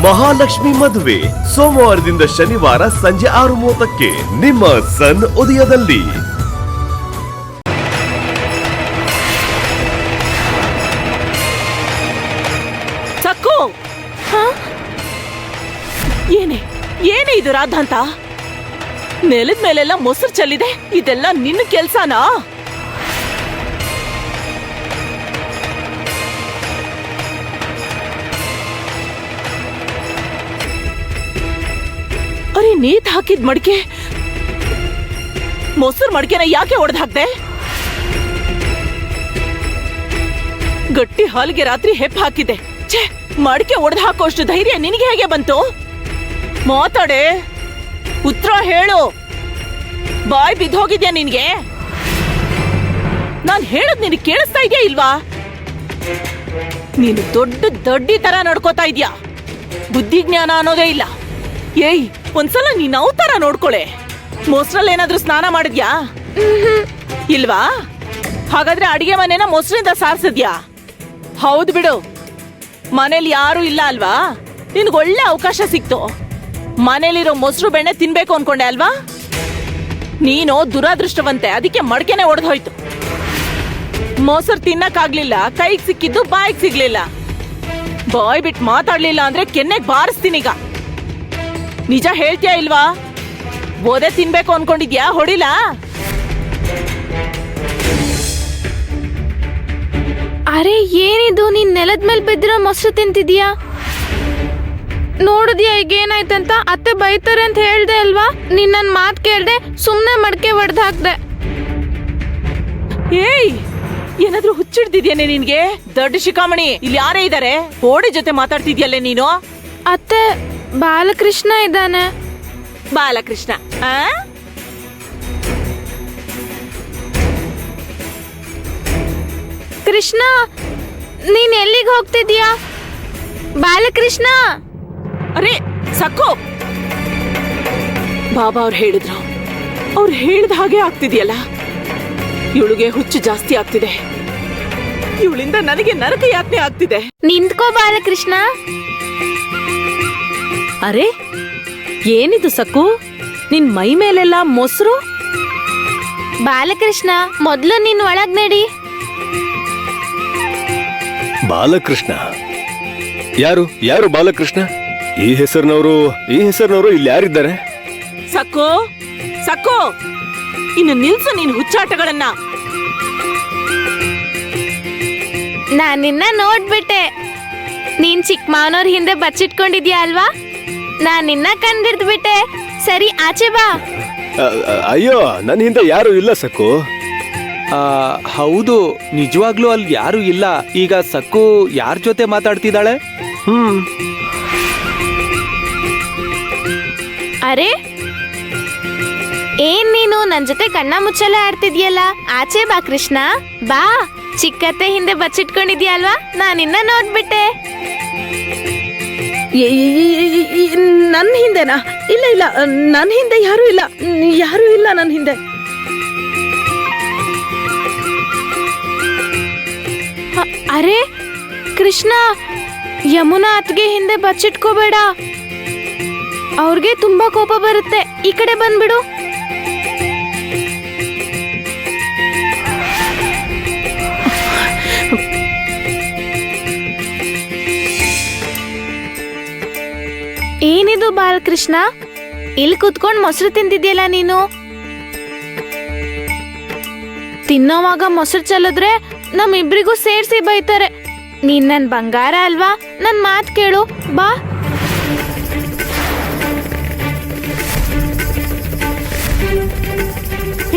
ಮಹಾಲಕ್ಷ್ಮಿ ಮದುವೆ ಸೋಮವಾರದಿಂದ ಶನಿವಾರ ಸಂಜೆ 6:30ಕ್ಕೆ ನಿಮ್ಮ ಸನ್ ಉದಯದಲ್ಲಿ. ಸಕ್ಕು, ಏನೇ ಇದು ರಾಧಾಂತ? ನೆಲದ ಮೇಲೆಲ್ಲ ಮೊಸರು ಚೆಲ್ಲಿದೆ, ಇದೆಲ್ಲ ನಿನ್ನ ಕೆಲ್ಸನಾ? ಅರೆ, ನೀತ್ ಹಾಕಿದ್ ಮಡಿಕೆ, ಮೊಸರು ಮಡಿಕೆನ ಯಾಕೆ ಒಡೆದು ಹಾಕ್ದೆ? ಗಟ್ಟಿ ಹಾಲಿಗೆ ರಾತ್ರಿ ಹೆಪ್ಪ ಹಾಕಿದೆ. ಛೇ, ಮಡಿಕೆ ಒಡೆದು ಹಾಕೋಷ್ಟು ಧೈರ್ಯ ನಿನಗೆ ಹೇಗೆ ಬಂತು? ಮಾತಾಡೆ, ಉತ್ತರ ಹೇಳು. ಬಾಯ್ ಬಿದ್ದೋಗಿದ್ಯಾ ನಿನ್ಗೆ? ನಾನ್ ಹೇಳದ್ ನಿನಗೆ ಕೇಳಿಸ್ತಾ ಇದೆಯಾ ಇಲ್ವಾ? ನೀನು ದೊಡ್ಡ ದೊಡ್ಡಿ ತರ ನಡ್ಕೋತಾ ಇದ್ಯಾ, ಬುದ್ಧಿ ಜ್ಞಾನ ಅನ್ನೋದೇ ಇಲ್ಲ. ಏಯ್, ಒಂದ್ಸಲ ನೀನ್ ಅವತಾರ ನೋಡ್ಕೊಳೆ. ಮೊಸರಲ್ಲಿ ಏನಾದ್ರೂ ಸ್ನಾನ ಮಾಡಿದ್ಯಾ? ಇಲ್ವಾ? ಹಾಗಾದ್ರೆ ಅಡಿಗೆ ಮನೇನ ಮೊಸರಿಂದ ಸಾರಿಸಿದ್ಯಾ? ಹೌದು ಬಿಡು, ಮನೇಲಿ ಯಾರು ಇಲ್ಲ ಅಲ್ವಾ? ನಿನ್ಗೊಳ್ಳೆ ಅವಕಾಶ ಸಿಕ್ತು. ಮನೇಲಿರೋ ಮೊಸರು ಬೆಣ್ಣೆ ತಿನ್ಬೇಕು ಅನ್ಕೊಂಡೆ ಅಲ್ವಾ? ನೀನು ದುರಾದೃಷ್ಟವಂತೆ, ಅದಕ್ಕೆ ಮಡ್ಕೆನೆ ಒಡೆದು ಹೋಯ್ತು. ಮೊಸರು ತಿನ್ನಕ್ಕಾಗ್ಲಿಲ್ಲ, ಕೈಗೆ ಸಿಕ್ಕಿದ್ದು ಬಾಯಿಗೆ ಸಿಗ್ಲಿಲ್ಲ. ಬಾಯ್ ಬಿಟ್ಟು ಮಾತಾಡ್ಲಿಲ್ಲ ಅಂದ್ರೆ ಕೆನ್ನೆಗ್ ಬಾರಿಸ್ತೀನೀಗ. ನಿಜ ಹೇಳ್ತೀಯಾ ಇಲ್ವಾ? ಓದೆ ತಿನ್ಬೇಕು ಅನ್ಕೊಂಡಿದ್ಯಾ? ಹೊಡಿಲಾ? ಅರೆ, ಏನಿದು? ನೀನ್ ನೆಲದ ಮೇಲೆ ಬಿದ್ದಿರೋ ಮೊಸರು ತಿಂತಿದ್ಯಾ? ನೋಡಿದ್ಯಾ ಈಗ ಏನಾಯ್ತಂತ? ಅತ್ತೆ ಬೈತಾರೆ ಅಂತ ಹೇಳ್ದೆ ಅಲ್ವಾ? ನೀನ್ ನನ್ ಮಾತ್ ಕೇಳ್ದೆ, ಸುಮ್ನೆ ಮಡ್ಕೆ ಒಡೆದು ಹಾಕ್ದೆ. ಏಯ್, ಏನಾದ್ರೂ ಹುಚ್ಚಿಡ್ದಿದ್ಯೇನೆ ನಿನ್ಗೆ? ದೊಡ್ಡ ಶಿಖಾಮಣಿ, ಇಲ್ಲಿ ಯಾರೇ ಇದಾರೆ? ಓಡಿ ಜೊತೆ ಮಾತಾಡ್ತಿದ್ಯಲ್ಲೇ ನೀನು? ಅತ್ತೆ, ಬಾಲಕೃಷ್ಣ ಇದ್ದಾನೆ. ಬಾಲಕೃಷ್ಣ? ಕೃಷ್ಣ, ನೀನ್ ಎಲ್ಲಿಗೆ ಹೋಗ್ತಿದ್ಯಾ? ಬಾಲಕೃಷ್ಣ! ಅರೆ ಸಕ್ಕು, ಬಾಬಾ ಅವ್ರು ಹೇಳಿದ್ರು, ಅವ್ರು ಹೇಳಿದ ಹಾಗೆ ಆಗ್ತಿದ್ಯಲ್ಲ. ಇವಳಿಗೆ ಹುಚ್ಚು ಜಾಸ್ತಿ ಆಗ್ತಿದೆ. ಇವಳಿಂದ ನನಗೆ ನರಕ ಯಾತನೆ ಆಗ್ತಿದೆ. ನಿಂತ್ಕೋ ಬಾಲಕೃಷ್ಣ. ಅರೆ, ಏನಿದು ಸಕ್ಕು? ನಿನ್ ಮೈ ಮೇಲೆಲ್ಲ ಮೊಸರು? ಬಾಲಕೃಷ್ಣ, ಮೊದ್ಲು ನೀನ್ ಒಳಗ್ ನಡಿ. ಬಾಲಕೃಷ್ಣ? ಯಾರು ಬಾಲಕೃಷ್ಣ? ಈ ಹೆಸರಿನವರು ಇಲ್ಲಿ ಯಾರಿದ್ದಾರೆ? ಸಕ್ಕು, ಸಕ್ಕು, ಇನ್ನು ನಿಲ್ಸು ನೀನ್ ಹುಚ್ಚಾಟಗಳನ್ನ. ನಾನ್ ನಿನ್ನ ನೋಡ್ಬಿಟ್ಟೆ. ನೀನ್ ಚಿಕ್ಕ ಮಾವನವ್ರ ಹಿಂದೆ ಬಚ್ಚಿಟ್ಕೊಂಡಿದ್ಯಾ ಅಲ್ವಾ? ನಾನ್ ನಿನ್ನ ಕಂಡಿಡ್ದು ಬಿಟ್ಟೆ. ಸರಿ, ಆಚೆ ಬಾ. ಅಯ್ಯೋ, ನನ್ನ ಹಿಂದೆ ಯಾರು ಇಲ್ಲ ಸಕ್ಕು. ಹೌದು, ನಿಜವಾಗ್ಲೂ ಅಲ್ಲಿ ಯಾರು ಇಲ್ಲ. ಈಗ ಸಕ್ಕು ಯಾರ ಜೊತೆ ಮಾತಾಡ್ತಿದ್ದಾಳೆ? ಅರೆ, ಏನ್ ನೀನು ನನ್ ಜೊತೆ ಕಣ್ಣ ಮುಚ್ಚಲೆ ಆಡ್ತಿದ್ಯಲ್ಲ? ಆಚೆ ಬಾ ಕೃಷ್ಣ, ಬಾ. ಚಿಕ್ಕತ್ತೆ ಹಿಂದೆ ಬಚ್ಚಿಟ್ಕೊಂಡಿದ್ಯಾ ಅಲ್ವಾ? ನಾನಿನ್ನ ನೋಡ್ಬಿಟ್ಟೆ. ನನ್ ಹಿಂದೆನಾ? ಇಲ್ಲ, ನನ್ ಹಿಂದೆ ಯಾರು ಇಲ್ಲ ನನ್ ಹಿಂದೆ. ಅರೆ ಕೃಷ್ಣ, ಯಮುನಾ ಅತ್ಗೆ ಹಿಂದೆ ಬಚ್ಚಿಟ್ಕೋಬೇಡ. ಅವ್ರಿಗೆ ತುಂಬಾ ಕೋಪ ಬರುತ್ತೆ. ಈ ಕಡೆ ಬಂದ್ಬಿಡು. ಏನಿದು ಬಾಲಕೃಷ್ಣ? ಇಲ್ಲಿ ಕುತ್ಕೊಂಡ್ ಮೊಸರು ತಿಂತಿದ್ಯಲ್ಲ ನೀನು? ತಿನ್ನೋವಾಗ ಮೊಸರು ಚೆಲ್ಲಿದ್ರೆ ನಮ್ಮಿಬ್ರಿಗೂ ಸೇರ್ಸಿ ಬೈತಾರೆ. ನೀನ್ ನನ್ ಬಂಗಾರ ಅಲ್ವಾ? ನನ್ ಮಾತ್ ಕೇಳು, ಬಾ.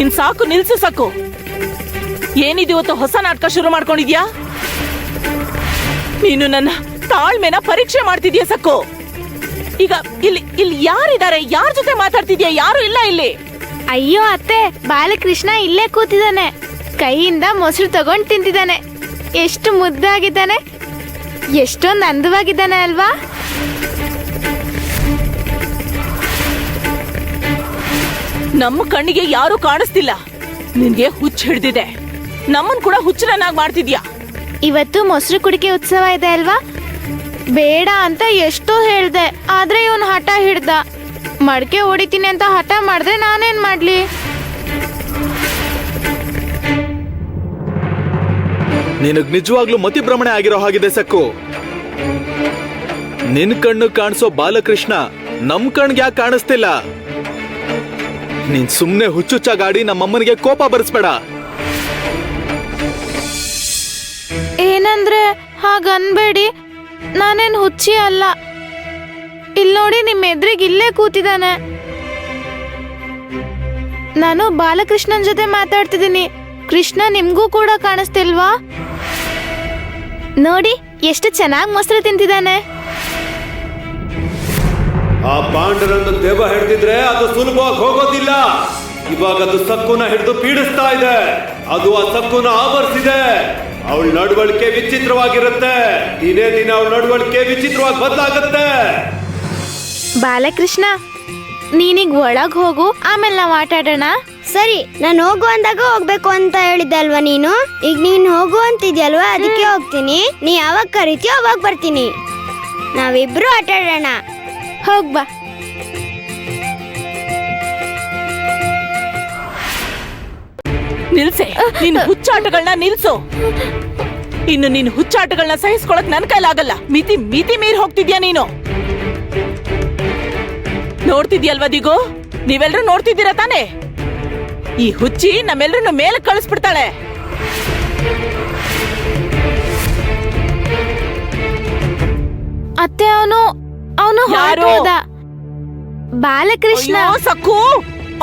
ಇನ್ ಸಾಕು, ನಿಲ್ಸು ಸಕ್ಕು. ಏನಿದಿವತ್ತು ಹೊಸ ನಾಟಕ ಶುರು ಮಾಡ್ಕೊಂಡಿದ್ಯಾ? ನೀನು ನನ್ನ ತಾಳ್ಮೆನ ಪರೀಕ್ಷೆ ಮಾಡ್ತಿದ್ಯಾ ಸಕ್ಕು. ಈಗ ಇಲ್ಲಿ ಯಾರಿದ್ದಾರೆ? ಯಾರ ಜೊತೆ ಮಾತಾಡ್ತಿದ್ಯಾ? ಯಾರು ಇಲ್ಲ ಇಲ್ಲಿ. ಅಯ್ಯೋ ಅತ್ತೆ, ಬಾಲಕೃಷ್ಣ ಇಲ್ಲೇ ಕೂತಿದ್ದಾನೆ. ಕೈಯಿಂದ ಮೊಸರು ತಗೊಂಡ್ ತಿಂತಿದ್ದಾನೆ. ಎಷ್ಟು ಮುದ್ದಾಗಿದ್ದಾನೆ, ಎಷ್ಟೊಂದು ಅಂದವಾಗಿದ್ದಾನೆ ಅಲ್ವಾ? ನಮ್ಮ ಕಣ್ಣಿಗೆ ಯಾರು ಕಾಣಿಸ್ತಿಲ್ಲ. ನಿನ್ಗೆ ಹುಚ್ಚು ಹಿಡ್ದಿದೆ. ನಮ್ಮನ್ ಕೂಡ ಹುಚ್ಚರನ್ನಾಗಿ ಮಾಡ್ತಿದ್ಯಾ. ಇವತ್ತು ಮೊಸರು ಕುಡಿಕೆ ಉತ್ಸವ ಇದೆ ಅಲ್ವಾ? ಬೇಡ ಅಂತ ಎಷ್ಟೋ ಹೇಳ್ದೆ, ಆದ್ರೆ ಇವನ್ ಹಠ ಹಿಡ್ದ. ಮಡ್ಕೆ ಹೊಡಿತೀನಿ ಅಂತ ಹಠ ಮಾಡಿದ್ರೆ ನಾನೇನ್ ಮಾಡ್ಲಿ? ನಿನಗ್ ನಿಜವಾಗ್ಲೂ ಮತಿಭ್ರಮಣೆ ಆಗಿರೋ ಹಾಗಿದೆ ಸಕ್ಕು. ನಿನ್ ಕಣ್ಣು ಕಾಣಿಸೋ ಬಾಲಕೃಷ್ಣ ನಮ್ ಕಣ್ಗೆ ಯಾಕೆ ಕಾಣಿಸ್ತಿಲ್ಲ? ನೀನ್ ಸುಮ್ನೆ ಹುಚ್ಚುಚ್ಚಾಗಾಡಿ ನಮ್ಮಮ್ಮನಿಗೆ ಕೋಪ ಬರ್ಸ್ಬೇಡ. ಏನಂದ್ರೆ ಹಾಗನ್ಬೇಡಿ, ನಾನೇನ್ ಹುಚ್ಚಿ ಅಲ್ಲ. ಇಲ್ ನೋಡಿ, ನಿಮ್ ಎದ್ರಿಗೆ ಇಲ್ಲೇ ಕೂತಿದ್ದಾನೆ. ನಾನು ಬಾಲಕೃಷ್ಣನ್ ಜೊತೆ ಮಾತಾಡ್ತಿದ್ದೀನಿ. ಕೃಷ್ಣ ನಿಮ್ಗೂ ಕೂಡ ಕಾಣಿಸ್ತಿಲ್ವಾ? ನೋಡಿ ಎಷ್ಟು ಚೆನ್ನಾಗಿ ಮೊಸರು ತಿಂತಿದ್ದಾನೆ. ಆ ಪಾಂಡರನ್ನು ದೆವ್ವ ಹಿಡ್ದಿದ್ರೆ ಅದು ಸುಲಭವಾಗಿ ಹೋಗೋದಿಲ್ಲ. ಇವಾಗ ಅದು ಸಕ್ಕುನ ಹಿಡಿದು ಪೀಡಿಸ್ತಾ ಇದೆ. ಅದು ಆ ಸಕ್ಕುನ ಆವರಿಸಿದೆ. ಅವಳ ನಡವಳಿಕೆ ವಿಚಿತ್ರವಾಗಿರುತ್ತೆ. ದಿನೇ ದಿನ ಅವಳ ನಡವಳಿಕೆ ವಿಚಿತ್ರವಾಗಿ ಬದಲಾಗತ್ತೆ. ಬಾಲಕೃಷ್ಣ, ನೀನೀಗ ಒಳಗ್ ಹೋಗು, ಆಮೇಲೆ ನಾವ್ ಆಟ ಆಡೋಣ. ಸರಿ, ನಾನು ಹೋಗು ಅಂದಾಗ ಹೋಗ್ಬೇಕು ಅಂತ ಹೇಳಿದ್ದೆ ಅಲ್ವಾ ನೀನು? ಈಗ ನೀನ್ ಹೋಗು ಅಂತಿದ್ಯಲ್ವಾ, ಅದಕ್ಕೆ ಹೋಗ್ತೀನಿ. ನೀ ಯಾವಾಗ ಕರಿತೀಯೋ ಅವಾಗ ಬರ್ತೀನಿ. ನಾವಿಬ್ರು ಆಟ ಆಡೋಣ. ಹೋಗ್ಬಾ. ನಿಲ್ಸೆ, ನಿನ್ ಹುಚ್ಚಾಟಗಳನ್ನ ನಿಲ್ಸು. ಇನ್ನು ನಿನ್ ಹುಚ್ಚಾಟಗಳನ್ನ ಸಹಿಸ್ಕೊಳಕ್ ನನ್ ಕೈಲಾಗಲ್ಲ. ಮಿತಿ ಮಿತಿ ಮೀರಿ ಹೋಗ್ತಿದ್ಯಾ ನೀನು. ನೋಡ್ತಿದ್ಯಲ್ವಾ ದಿಗು? ನೀವೆಲ್ರೂ ನೋಡ್ತಿದ್ದೀರಾ ತಾನೇ? ಈ ಹುಚ್ಚಿ ನಮ್ಮೆಲ್ರನ್ನು ಮೇಲೆ ಕಳಿಸ್ಬಿಡ್ತಾಳೆ. ಅತ್ತೆ, ಅವನು ಯಾರು? ಬಾಲಕೃಷ್ಣ. ಅಯ್ಯೋ, ಸಕ್ಕು,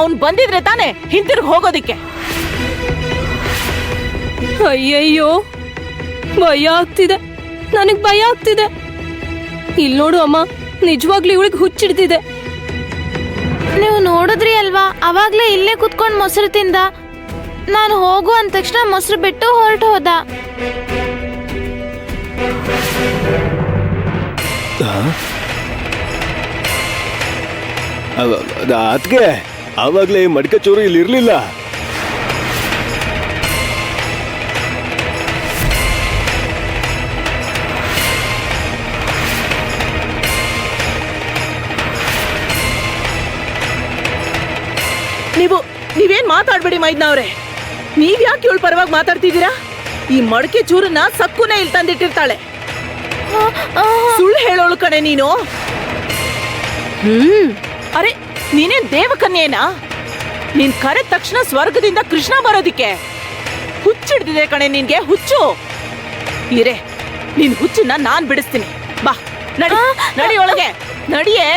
ಅವ್ನ್ ಬಂದಿದ್ರೆ ತಾನೇ ಹಿಂತಿರುಗಿ ಹೋಗೋದಿಕ್ಕೆ. ಅಯ್ಯಯ್ಯೋ, ಭಯ ಆಗ್ತಿದೆ. ನನಗ್ ಭಯ ಆಗ್ತಿದೆ. ಇಲ್ ನೋಡು ಅಮ್ಮ, ನಿಜವಾಗ್ಲೂ ಇವಳಿಗೆ ಹುಚ್ಚಿಡ್ತಿದೆ. ನೀವು ನೋಡಿದ್ರಿ ಅಲ್ವಾ, ಅವಾಗ್ಲೇ ಇಲ್ಲೇ ಕುತ್ಕೊಂಡ್ ಮೊಸರು ತಿಂದ. ನಾನು ಹೋಗು ಅಂದ ತಕ್ಷಣ ಮೊಸರು ಬಿಟ್ಟು ಹೊರಟು ಹೋದ. ಅದ್ಕೆ ಆವಾಗ್ಲೇ ಈ ಮಡಿಕೆ ಚೂರು ಇಲ್ಲಿ ಇರ್ಲಿಲ್ಲ. ನೀವೇನ್ ಮಾತಾಡ್ಬೇಡಿ ಮೈದ್ನವ್ರೆ. ನೀವ್ ಯಾಕೆ ಇವಳು ಪರವಾಗಿ ಮಾತಾಡ್ತಿದ್ದೀರಾ? ಈ ಮಡಕೆ ಚೂರನ್ನ ಸಕ್ಕುನೇ ಇಲ್ಲಿ ತಂದಿಟ್ಟಿರ್ತಾಳೆ. ಸುಳ್ಳು ಹೇಳೋಳು ಕಣೆ ನೀನು. ಅರೆ, ನೀನೇನ್ ದೇವಕನ್ಯೇನಾ? ನೀನ್ ಕರೆದ ತಕ್ಷಣ ಸ್ವರ್ಗದಿಂದ ಕೃಷ್ಣ ಬರೋದಿಕ್ಕೆ ಹುಚ್ಚಿಡ್ದಿದೆ ಕಣೆ ನಿನ್ಗೆ. ಹುಚ್ಚು ಇರೇ, ನಿನ್ ಹುಚ್ಚನ್ನ ನಾನ್ ಬಿಡಿಸ್ತೀನಿ. ಬಾ, ನಡಿ ನಡಿ ಒಳಗೆ ನಡಿಯೇ.